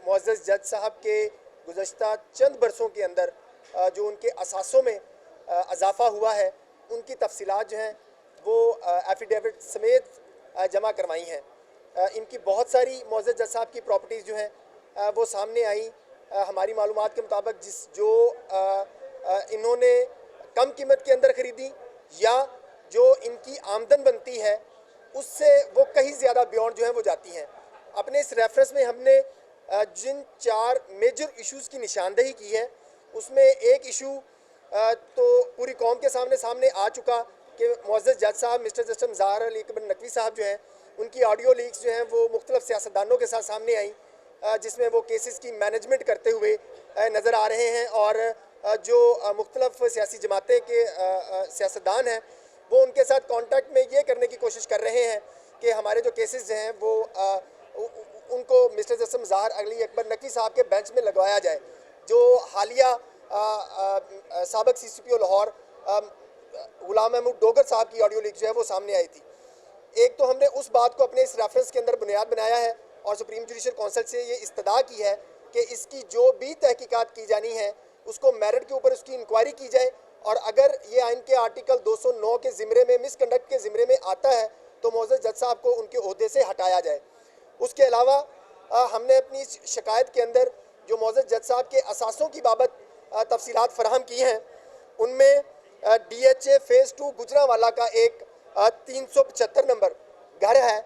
معزز جج صاحب کے گزشتہ چند برسوں کے اندر جو ان کے اثاثوں میں اضافہ ہوا ہے ان کی تفصیلات جو ہیں وہ ایفیڈیوٹ سمیت جمع کروائی ہیں۔ ان کی بہت ساری معزز جج صاحب کی پراپرٹیز جو ہیں وہ سامنے آئیں۔ ہماری معلومات کے مطابق جو انہوں نے کم قیمت کے اندر خریدی یا جو ان کی آمدن بنتی ہے اس سے وہ کہیں زیادہ بیونڈ جو ہیں وہ جاتی ہیں۔ اپنے اس ریفرنس میں ہم نے جن 4 میجر ایشوز کی نشاندہی کی ہے اس میں ایک ایشو تو پوری قوم کے سامنے آ چکا کہ معزز جج صاحب مسٹر جسٹس مظاہر علی اکبر نقوی صاحب جو ہیں ان کی آڈیو لیکس جو ہیں وہ مختلف سیاستدانوں کے ساتھ سامنے آئیں جس میں وہ کیسز کی مینجمنٹ کرتے ہوئے نظر آ رہے ہیں، اور جو مختلف سیاسی جماعتیں کے سیاستدان ہیں وہ ان کے ساتھ کانٹیکٹ میں یہ کرنے کی کوشش کر رہے ہیں کہ ہمارے جو کیسز ہیں وہ ان کو مسٹر جسٹس مظاہر علی اکبر نقوی صاحب کے بینچ میں لگوایا جائے۔ جو حالیہ سابق CCPO لاہور غلام محمود ڈوگر صاحب کی آڈیو لیک جو ہے وہ سامنے آئی تھی۔ ایک تو ہم نے اس بات کو اپنے اس ریفرنس کے اندر بنیاد بنایا ہے اور سپریم جوڈیشل کونسل سے یہ استدعا کی ہے کہ اس کی جو بھی تحقیقات کی جانی ہے اس کو میرٹ کے اوپر اس کی انکوائری کی جائے، اور اگر یہ آئین کے آرٹیکل 209 کے زمرے میں مس کنڈکٹ کے زمرے میں آتا ہے تو معزز جج صاحب کو ان کے عہدے سے ہٹایا جائے۔ اس کے علاوہ ہم نے اپنی شکایت کے اندر جو معزز جج صاحب کے اثاثوں کی بابت تفصیلات فراہم کی ہیں ان میں DHA فیز 2 گجرانوالہ کا ایک 375 نمبر گھر ہے،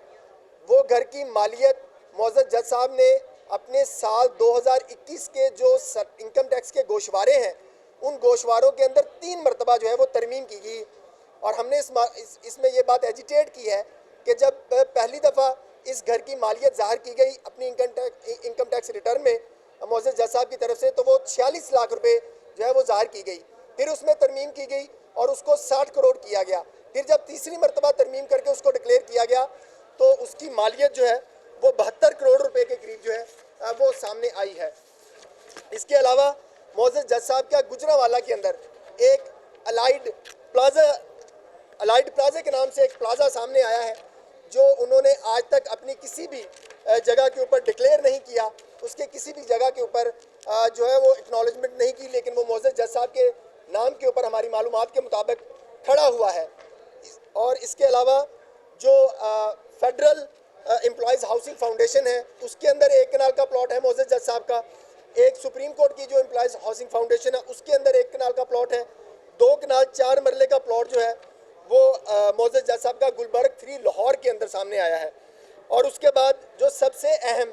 وہ گھر کی مالیت معزز جج صاحب نے اپنے سال 2021 کے جو انکم ٹیکس کے گوشوارے ہیں ان گوشواروں کے اندر 3 مرتبہ جو ہے وہ ترمیم کی گئی، اور ہم نے اس میں یہ بات ایجیٹیٹ کی ہے کہ جب پہلی دفعہ اس گھر کی مالیت ظاہر کی گئی اپنی انکم ٹیکس ریٹرن میں معزز جج صاحب کی طرف سے تو وہ 46 لاکھ روپے جو ہے وہ ظاہر کی گئی، پھر اس میں ترمیم کی گئی اور اس کو 60 کروڑ کیا گیا، پھر جب تیسری مرتبہ ترمیم کر کے اس کو ڈکلیئر کیا گیا تو اس کی مالیت جو ہے وہ 72 کروڑ روپے کے قریب جو ہے وہ سامنے آئی ہے۔ اس کے علاوہ معزز جج صاحب کا گجرانوالہ کے اندر ایک الائڈ پلازا کے نام سے ایک پلازا سامنے آیا ہے جو انہوں نے آج تک اپنی کسی بھی جگہ کے اوپر ڈکلیئر نہیں کیا، اس کے کسی بھی جگہ کے اوپر جو ہے وہ اکنالجمنٹ نہیں کی، لیکن وہ معزز جج صاحب کے نام کے اوپر ہماری معلومات کے مطابق کھڑا ہوا ہے۔ اور اس کے علاوہ جو فیڈرل امپلائیز ہاؤسنگ فاؤنڈیشن ہے اس کے اندر 1 کنال کا پلاٹ ہے معزز جج صاحب کا، ایک سپریم کورٹ کی جو امپلائیز ہاؤسنگ فاؤنڈیشن ہے اس کے اندر 1 کنال کا پلاٹ ہے، 2 کنال 4 مرلے کا پلاٹ جو ہے وہ معزز جج صاحب کا گلبرگ 3 لاہور کے اندر سامنے آیا ہے۔ اور اس کے بعد جو سب سے اہم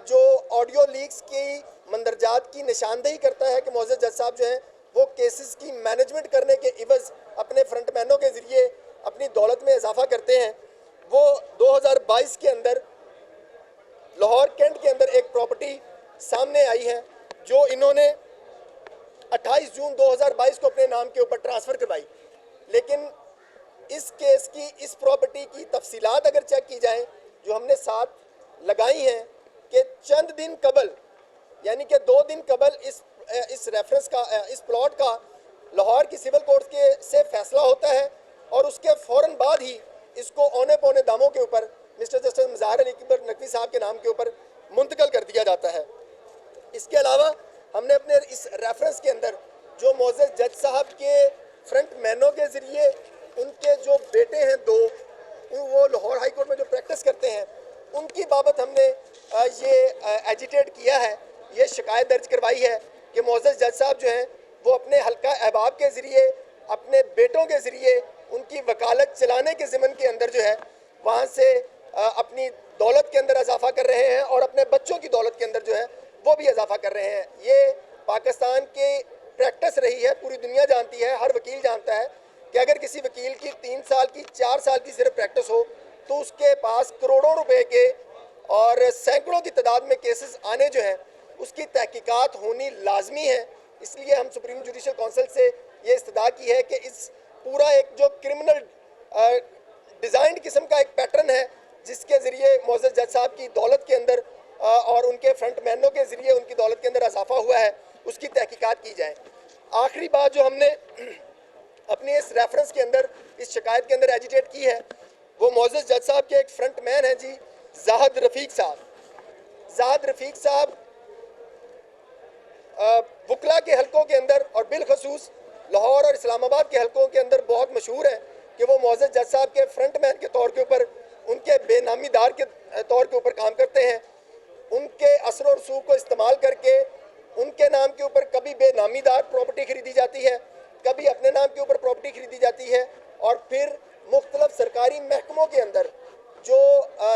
جو آڈیو لیکس کی مندرجات کی نشاندہی کرتا ہے کہ معزز جج صاحب جو ہیں وہ کیسز کی مینجمنٹ کرنے کے عوض اپنے فرنٹ مینوں کے ذریعے اپنی دولت میں اضافہ کرتے ہیں، وہ 2022 کے اندر لاہور کینٹ کے اندر ایک پراپرٹی سامنے آئی ہے جو انہوں نے 28 جون 2022 کو اپنے نام کے اوپر ٹرانسفر کروائی، لیکن اس کیس کی اس پراپرٹی کی تفصیلات اگر چیک کی جائیں جو ہم نے ساتھ لگائی ہیں کہ چند دن قبل یعنی کہ 2 دن قبل اس ریفرنس کا اس پلاٹ کا لاہور کی سول کورٹ سے فیصلہ ہوتا ہے اور اس کے فوراً بعد ہی اس کو اونے پونے داموں کے اوپر مسٹر جسٹس مظاہر علی اکبر نقوی صاحب کے نام کے اوپر منتقل کر دیا جاتا ہے۔ اس کے علاوہ ہم نے اپنے اس ریفرنس کے اندر جو معزز جج صاحب کے فرنٹ مینوں کے ذریعے ان کے جو بیٹے ہیں 2 وہ لاہور ہائی کورٹ میں جو پریکٹس کرتے ہیں ان کی بابت ہم نے یہ ایجیٹیٹ کیا ہے، یہ شکایت درج کروائی ہے کہ معزز جج صاحب جو ہیں وہ اپنے حلقہ احباب کے ذریعے اپنے بیٹوں کے ذریعے ان کی وکالت چلانے کے ضمن کے اندر جو ہے وہاں سے اپنی دولت کے اندر اضافہ کر رہے ہیں اور اپنے بچوں کی دولت کے اندر جو ہے وہ بھی اضافہ کر رہے ہیں۔ یہ پاکستان کی پریکٹس رہی ہے، پوری دنیا جانتی ہے، ہر وکیل جانتا ہے کہ اگر کسی وکیل کی 3 سال کی 4 سال کی صرف پریکٹس ہو تو اس کے پاس کروڑوں روپے کے اور سینکڑوں کی تعداد میں کیسز آنے جو ہیں اس کی تحقیقات ہونی لازمی ہے۔ اس لیے ہم سپریم جوڈیشل کونسل سے یہ استدعا کی ہے کہ اس پورا ایک جو کرمنل ڈیزائنڈ قسم کا ایک پیٹرن ہے جس کے ذریعے معزز جج صاحب کی دولت کے اندر اور ان کے فرنٹ مینوں کے ذریعے ان کی دولت کے اندر اضافہ ہوا ہے اس کی تحقیقات کی جائیں۔ آخری بات جو ہم نے اپنی اس ریفرنس کے اندر اس شکایت کے اندر ایجیٹیٹ کی ہے وہ معزز جج صاحب کے ایک فرنٹ مین ہیں جی زاہد رفیق صاحب۔ زاہد رفیق صاحب وکلا کے حلقوں کے اندر اور بالخصوص لاہور اور اسلام آباد کے حلقوں کے اندر بہت مشہور ہیں کہ وہ معزز جج صاحب کے فرنٹ مین کے طور کے اوپر ان کے بے نامی دار کے طور کے اوپر کام کرتے ہیں. ان کے اثر و رسوخ کو استعمال کر کے ان کے نام کے اوپر کبھی بے نامی دار پراپرٹی خریدی جاتی ہے, کبھی اپنے نام کے اوپر پراپرٹی خریدی جاتی ہے, اور پھر مختلف سرکاری محکموں کے اندر جو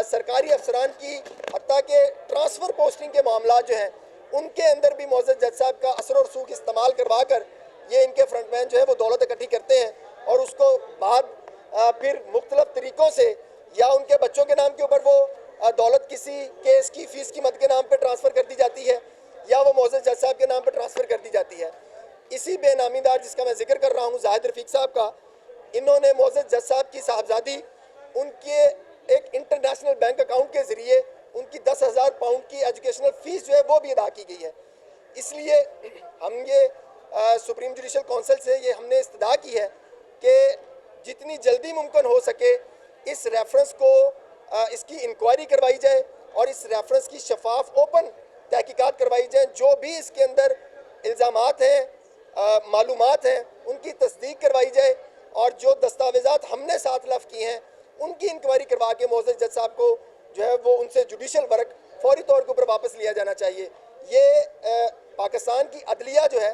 سرکاری افسران کی حتیٰ کہ ٹرانسفر پوسٹنگ کے معاملات جو ہیں ان کے اندر بھی معزز جج صاحب کا اثر و رسوخ استعمال کروا کر یہ ان کے فرنٹ مین جو ہے وہ دولت اکٹھی کرتے ہیں, اور اس کو بعد پھر مختلف طریقوں سے یا ان کے بچوں کے نام کے اوپر وہ دولت کسی کیس کی فیس کی مد کے نام پہ ٹرانسفر کر دی جاتی ہے, یا وہ معزز جج صاحب کے نام پہ ٹرانسفر کر دی جاتی ہے. اسی بے نامی دار جس کا میں ذکر کر رہا ہوں زاہد رفیق صاحب کا, انہوں نے معزز جج صاحب کی صاحبزادی ان کے ایک انٹرنیشنل بینک اکاؤنٹ کے ذریعے ان کی 10,000 پاؤنڈ کی ایجوکیشنل فیس جو ہے وہ بھی ادا کی گئی ہے. اس لیے ہم یہ سپریم جوڈیشل کونسل سے یہ ہم نے استدعا کی ہے کہ جتنی جلدی ممکن ہو سکے اس ریفرنس کو اس کی انکوائری کروائی جائے اور اس ریفرنس کی شفاف اوپن تحقیقات کروائی جائیں. جو بھی اس کے اندر الزامات ہیں, معلومات ہیں, ان کی تصدیق کروائی جائے, اور جو دستاویزات ہم نے ساتھ لفظ کی ہیں ان کی انکوائری کروا کے معزز جج صاحب کو جو ہے وہ ان سے جوڈیشل ورک فوری طور کے اوپر واپس لیا جانا چاہیے. یہ پاکستان کی عدلیہ جو ہے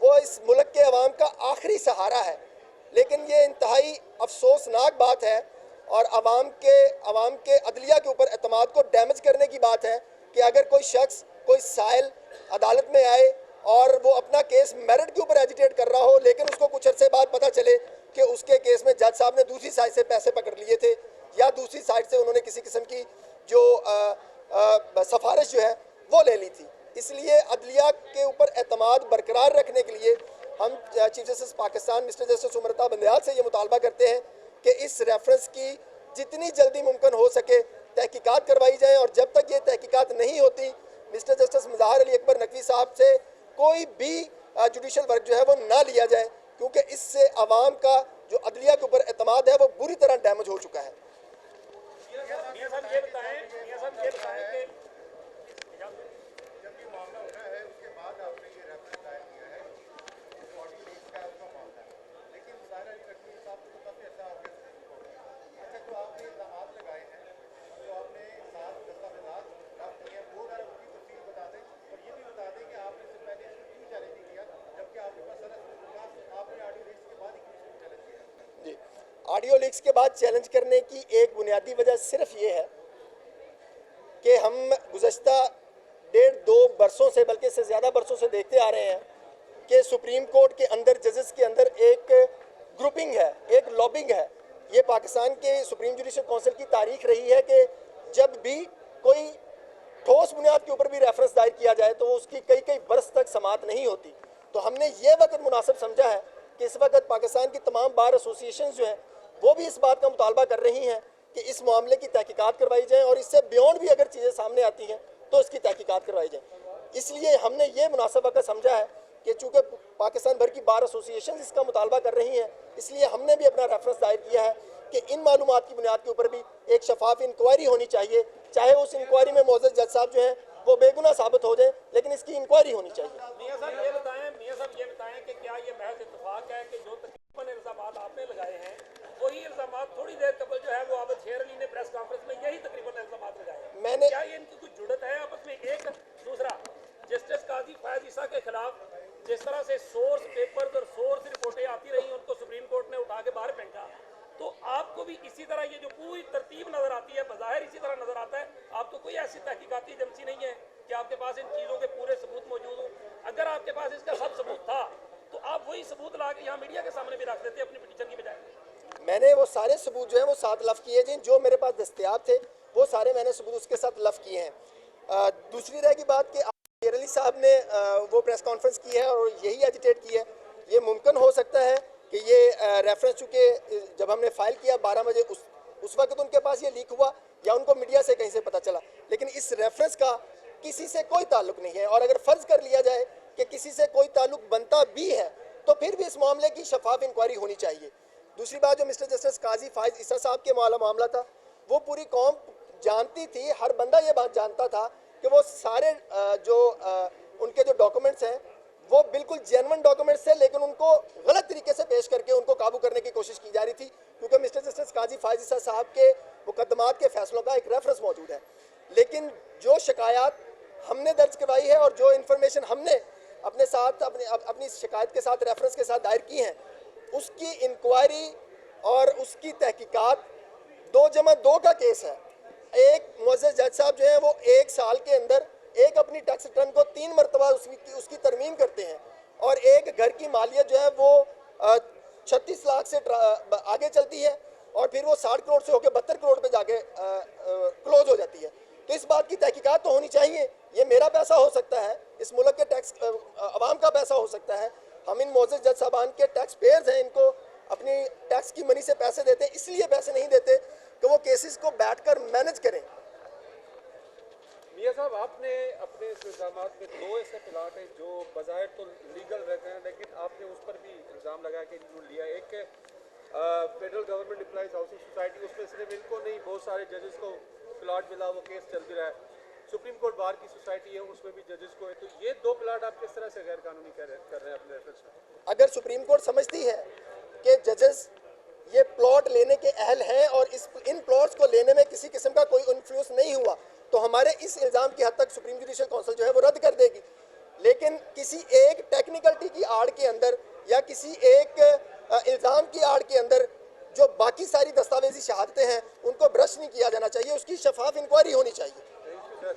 وہ اس ملک کے عوام کا آخری سہارا ہے, لیکن یہ انتہائی افسوسناک بات ہے اور عوام کے عدلیہ کے اوپر اعتماد کو ڈیمیج کرنے کی بات ہے کہ اگر کوئی شخص کوئی سائل عدالت میں آئے اور وہ اپنا کیس میرٹ کے اوپر ایجیٹیٹ کر رہا ہو, لیکن اس کو کچھ عرصے بعد پتہ چلے کہ اس کے کیس میں جج صاحب نے دوسری سائڈ سے پیسے پکڑ لیے تھے یا دوسری سائڈ سے انہوں نے کسی قسم کی جو سفارش جو ہے وہ لے لی تھی. اس لیے عدلیہ کے اوپر اعتماد برقرار رکھنے کے لیے ہم chief justice Pakistan mister justice Umar Ata Bandial سے یہ مطالبہ کرتے ہیں کہ اس ریفرنس کی جتنی جلدی ممکن ہو سکے تحقیقات کروائی جائیں, اور جب تک یہ تحقیقات نہیں ہوتی مسٹر جسٹس مظاہر علی اکبر نقوی صاحب سے کوئی بھی جوڈیشل ورک جو ہے وہ نہ لیا جائے, کیونکہ اس سے عوام کا جو عدلیہ کے اوپر اعتماد ہے وہ بری طرح ڈیمیج ہو چکا ہے. میاں صاحب یہ بتائیں کہ آڈیو لیکس کے بعد چیلنج کرنے کی ایک بنیادی وجہ صرف یہ ہے کہ ہم گزشتہ 1.5-2 برسوں سے بلکہ سے زیادہ برسوں سے دیکھتے آ رہے ہیں کہ سپریم کورٹ کے اندر ججز کے اندر ایک گروپنگ ہے, ایک لابنگ ہے. یہ پاکستان کے سپریم جوڈیشل کونسل کی تاریخ رہی ہے کہ جب بھی کوئی ٹھوس بنیاد کے اوپر بھی ریفرنس دائر کیا جائے تو اس کی کئی برس تک سماعت نہیں ہوتی. تو ہم نے یہ وقت مناسب سمجھا ہے کہ اس وقت پاکستان کی تمام بار ایسوسیشنز جو ہیں وہ بھی اس بات کا مطالبہ کر رہی ہیں کہ اس معاملے کی تحقیقات کروائی جائیں, اور اس سے بیونڈ بھی اگر چیزیں سامنے آتی ہیں تو اس کی تحقیقات کروائی جائیں. اس لیے ہم نے یہ مناسب وقت سمجھا ہے کہ چونکہ پاکستان بھر کی بار ایسوسیشنز اس کا مطالبہ کر رہی ہیں, اس لیے ہم نے بھی اپنا ریفرنس دائر کیا ہے کہ ان معلومات کی بنیاد کے اوپر بھی ایک شفاف انکوائری ہونی چاہیے, چاہے اس انکوائری میں معزز جج صاحب جو ہیں وہ بے گناہ ثابت ہو جائیں, لیکن اس کی انکوائری ہونی چاہیے. میاں صاحب یہ بتائیں کہ کیا یہ محض اتفاق ہے کہ جو تقریباً الزامات آپ نے لگائے ہیں وہی الزامات تھوڑی دیر قبل جو ہے وہ عابد شیر علی نے پریس کانفرنس میں یہی تقریباً الزامات لگائے ہیں, میں نے کیا یہ ان کی کچھ جڑت ہے آپس میں؟ ایک دوسرا, جسٹس قاضی فائز عیسیٰ کے خلاف جس طرح سے سورس پیپرز اور سورس رپورٹیں آتی رہی ان کو سپریم کورٹ نے اٹھا کے باہر پھینکا, تو آپ کو بھی اسی طرح یہ جو پوری ترتیب نظر آتی ہے بظاہر اسی طرح نظر آتا ہے, آپ کو کوئی ایسی تحقیقاتی ایجنسی نہیں ہے کہ آپ کے پاس ان چیزوں کے پورے ثبوت موجود ہوں؟ اگر آپ کے پاس اس کا سب ثبوت تھا تو آپ وہی ثبوت لا کے یہاں میڈیا کے سامنے بھی رکھ دیتے اپنی پٹیشن کی بجائے. میں نے وہ سارے ثبوت جو ہیں وہ ساتھ لفظ کیے جن جو میرے پاس دستیاب تھے وہ سارے میں نے ثبوت اس کے ساتھ لفظ کیے ہیں. دوسری رہ کی بات کہ شیر علی صاحب نے وہ پریس کانفرنس کی ہے اور یہی ایجیٹیٹ کی ہے, یہ ممکن ہو سکتا ہے کہ یہ ریفرنس چونکہ جب ہم نے فائل کیا 12 بجے اس وقت ان کے پاس یہ لیک ہوا یا ان کو میڈیا سے کہیں سے پتہ چلا, لیکن اس ریفرنس کا کسی سے کوئی تعلق نہیں ہے. اور اگر فرض کر لیا جائے کہ کسی سے کوئی تعلق بنتا بھی ہے تو پھر بھی اس معاملے کی شفاف انکوائری ہونی چاہیے. دوسری بات جو مسٹر جسٹس قاضی فائز عیسیٰ صاحب کے معاملہ تھا وہ پوری قوم جانتی تھی, ہر بندہ یہ بات جانتا تھا کہ وہ سارے ان کے جو ڈاکومنٹس ہیں وہ بالکل جینون ڈاکومنٹس تھے، لیکن ان کو غلط طریقے سے پیش کر کے ان کو قابو کرنے کی کوشش کی جا رہی تھی، کیونکہ مسٹر جسٹس قاضی فائز عیسیٰ صاحب کے مقدمات کے فیصلوں کا ایک ریفرنس موجود ہے. لیکن جو شکایات ہم نے درج کروائی ہے اور جو انفارمیشن ہم نے اپنے ساتھ اپنی شکایت کے ساتھ ریفرنس کے ساتھ دائر کی ہیں، اس کی انکوائری اور اس کی تحقیقات 2+2 کا کیس ہے. ایک معزز جج صاحب جو ہیں وہ 1 سال کے اندر ایک اپنی ٹیکس ریٹرن کو 3 مرتبہ اس کی ترمیم کرتے ہیں، اور ایک گھر کی مالیت جو ہے وہ 36 لاکھ سے آگے چلتی ہے، اور پھر وہ 60 کروڑ سے ہو کے 72 کروڑ پہ جا کے کلوز ہو جاتی ہے. تو اس بات کی تحقیقات تو ہونی چاہیے. یہ میرا پیسہ ہو سکتا ہے، اس ملک کے ٹیکس عوام کا پیسہ ہو سکتا ہے. ہم ان معزز جج صاحبان کے ٹیکس پیئرز ہیں، ان کو اپنی ٹیکس کی منی سے پیسے دیتے ہیں، اس لیے پیسے نہیں دیتے کہ وہ کیسز کو بیٹھ کر مینج کریں. میاں صاحب، آپ نے اپنے اس الزامات میں 2 ایسے پلاٹ ہیں جو بظاہر تو لیگل رہتے ہیں، لیکن آپ نے اس پر بھی الزام لگایا کہ انہوں نے لیا. ایک federal government employees housing society, اس میں صرف ان کو نہیں بہت سارے ججز کو پلاٹ ملا، وہ کیس چل بھی رہا ہے. سپریم کورٹ بار کی سوسائٹی ہے، اس میں بھی ججز کو ہے. تو یہ 2 پلاٹ آپ کس طرح سے غیر قانونی کر رہے ہیں اپنے ریفرنس میں؟ اگر سپریم کورٹ سمجھتی ہے کہ ججز یہ پلاٹ لینے کے اہل ہیں اور ان پلاٹس کو لینے میں کسی قسم کا کوئی انفلوئنس نہیں ہوا، تو ہمارے اس الزام کی حد تک سپریم جوڈیشل کونسل جو ہے وہ رد کر دے گی. لیکن کسی ایک ٹیکنیکلٹی کی آڑ کے اندر یا کسی ایک الزام کی آڑ کے اندر جو باقی ساری دستاویزی شہادتیں ہیں ان کو برش نہیں کیا جانا چاہیے. اس کی شفاف انکوائری ہونی چاہیے. Thank you sir.